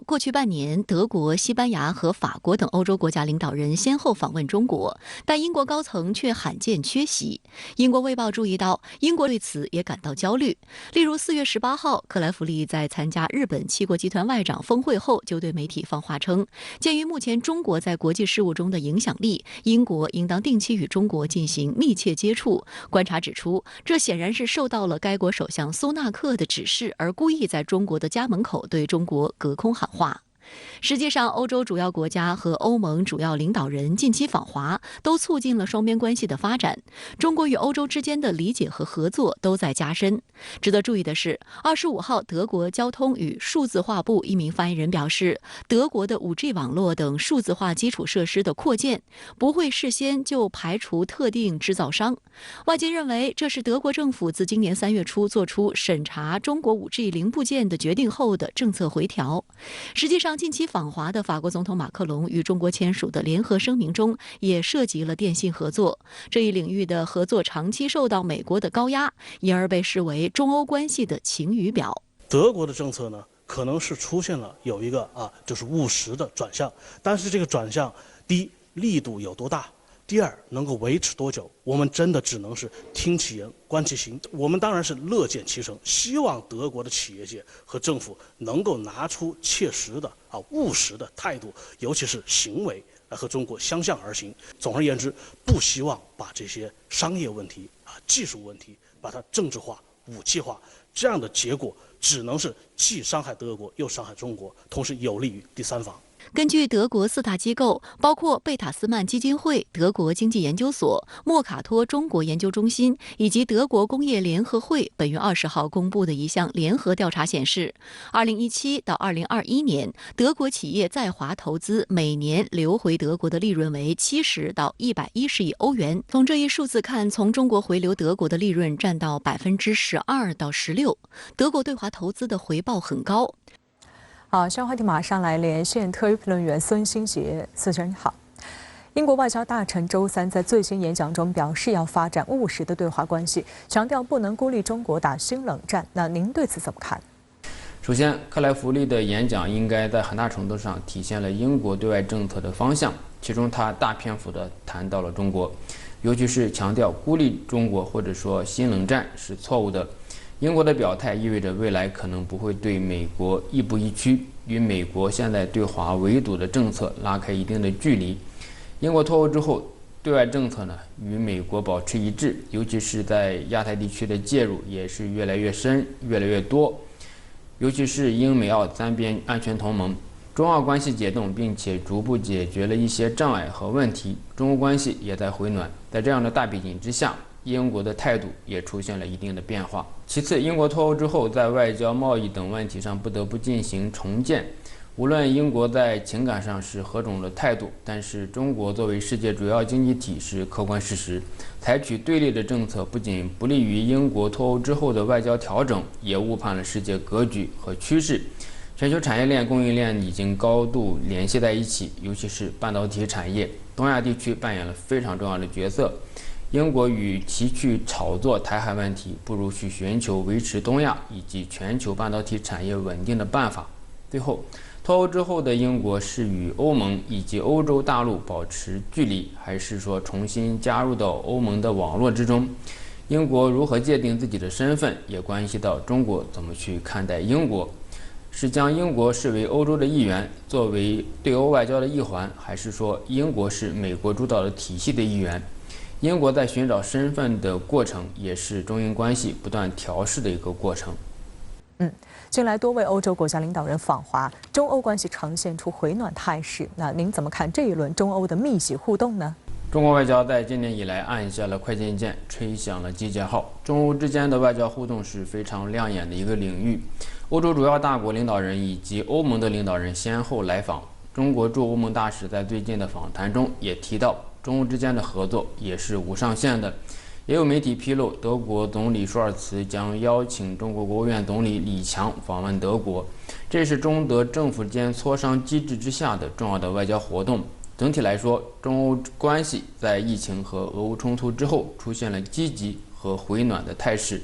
过去半年，德国、西班牙和法国等欧洲国家领导人先后访问中国，但英国高层却罕见缺席。英国《卫报》注意到，英国对此也感到焦虑。例如，4月18号，克莱弗利在参加日本七国集团外长峰会后，就对媒体放话称，鉴于目前中国在国际事务中的影响力，英国应当定期与中国进行密切接触。观察指出，这显然是受到了该国首相苏纳克的指示，而故意在中国的家门口对中国隔空喊话。实际上，欧洲主要国家和欧盟主要领导人近期访华，都促进了双边关系的发展。中国与欧洲之间的理解和合作都在加深。值得注意的是，25号，德国交通与数字化部一名发言人表示，德国的5G 网络等数字化基础设施的扩建，不会事先就排除特定制造商。外界认为，这是德国政府自今年3月初做出审查中国5G 零部件的决定后的政策回调。实际上，近期访华的法国总统马克龙与中国签署的联合声明中，也涉及了电信合作。这一领域的合作长期受到美国的高压，因而被视为中欧关系的晴雨表。德国的政策呢，可能是出现了有一个就是务实的转向，但是这个转向，第一，力度有多大？第二，能够维持多久？我们真的只能是听其言，观其行。我们当然是乐见其成，希望德国的企业界和政府能够拿出切实的务实的态度，尤其是行为来和中国相向而行。总而言之，不希望把这些商业问题技术问题把它政治化、武器化，这样的结果只能是既伤害德国又伤害中国，同时有利于第三方。根据德国4大机构，包括贝塔斯曼基金会、德国经济研究所、莫卡托中国研究中心以及德国工业联合会本月20号公布的一项联合调查显示，2017到2021年，德国企业在华投资每年流回德国的利润为70到110亿欧元。从这一数字看，从中国回流德国的利润占到12%到16%，德国对华投资的回报很高。好，下话题马上来连线特约评论员孙兴杰。孙先生你好。英国外交大臣周三在最新演讲中表示，要发展务实的对华关系，强调不能孤立中国打新冷战。那您对此怎么看？首先，克莱弗利的演讲应该在很大程度上体现了英国对外政策的方向，其中他大篇幅地谈到了中国，尤其是强调孤立中国或者说新冷战是错误的。英国的表态意味着未来可能不会对美国亦步亦趋，与美国现在对华围堵的政策拉开一定的距离。英国脱欧之后，对外政策呢与美国保持一致，尤其是在亚太地区的介入也是越来越深、越来越多。尤其是英美澳3边安全同盟，中澳关系解冻，并且逐步解决了一些障碍和问题，中欧关系也在回暖。在这样的大背景之下，英国的态度也出现了一定的变化。其次，英国脱欧之后，在外交、贸易等问题上不得不进行重建。无论英国在情感上是何种的态度，但是中国作为世界主要经济体是客观事实。采取对立的政策，不仅不利于英国脱欧之后的外交调整，也误判了世界格局和趋势。全球产业链、供应链已经高度联系在一起，尤其是半导体产业，东亚地区扮演了非常重要的角色。英国与其去炒作台海问题，不如去寻求维持东亚以及全球半导体产业稳定的办法。最后，脱欧之后的英国是与欧盟以及欧洲大陆保持距离，还是说重新加入到欧盟的网络之中？英国如何界定自己的身份，也关系到中国怎么去看待英国。是将英国视为欧洲的一员，作为对欧外交的一环，还是说英国是美国主导的体系的一员？英国在寻找身份的过程，也是中英关系不断调试的一个过程。近来多位欧洲国家领导人访华，中欧关系呈现出回暖态势。那您怎么看这一轮中欧的密集互动呢？中国外交在今年以来按下了快进键，吹响了集结号。中欧之间的外交互动是非常亮眼的一个领域。欧洲主要大国领导人以及欧盟的领导人先后来访。中国驻欧盟大使在最近的访谈中也提到，中欧之间的合作也是无上限的。也有媒体披露，德国总理舒尔茨将邀请中国国务院总理李强访问德国，这是中德政府间磋商机制之下的重要的外交活动。整体来说，中欧关系在疫情和俄乌冲突之后出现了积极和回暖的态势，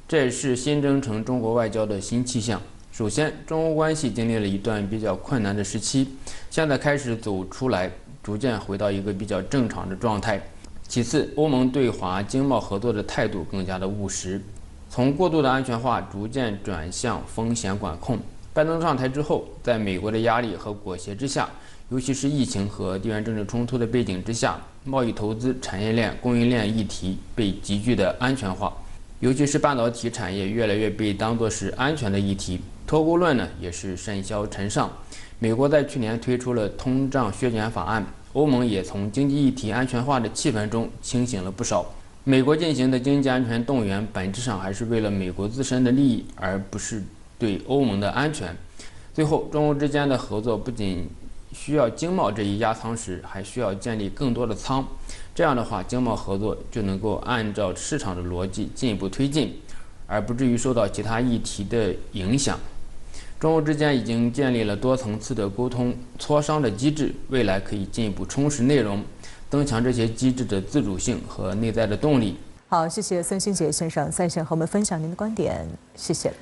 这也是新征程中国外交的新气象。首先，中欧关系经历了一段比较困难的时期，现在开始走出来，逐渐回到一个比较正常的状态。其次，欧盟对华经贸合作的态度更加的务实，从过度的安全化逐渐转向风险管控。拜登上台之后，在美国的压力和裹挟之下，尤其是疫情和地缘政治冲突的背景之下，贸易、投资、产业链、供应链议题被急剧的安全化，尤其是半导体产业越来越被当作是安全的议题。脱钩论呢也是甚嚣尘上。美国在去年推出了通胀削减法案，欧盟也从经济议题安全化的气氛中清醒了不少。美国进行的经济安全动员，本质上还是为了美国自身的利益，而不是对欧盟的安全。最后，中欧之间的合作不仅需要经贸这一压舱石，还需要建立更多的舱。这样的话，经贸合作就能够按照市场的逻辑进一步推进，而不至于受到其他议题的影响。中欧之间已经建立了多层次的沟通磋商的机制，未来可以进一步充实内容，增强这些机制的自主性和内在的动力。好，谢谢孙兴杰先生在线和我们分享您的观点，谢谢。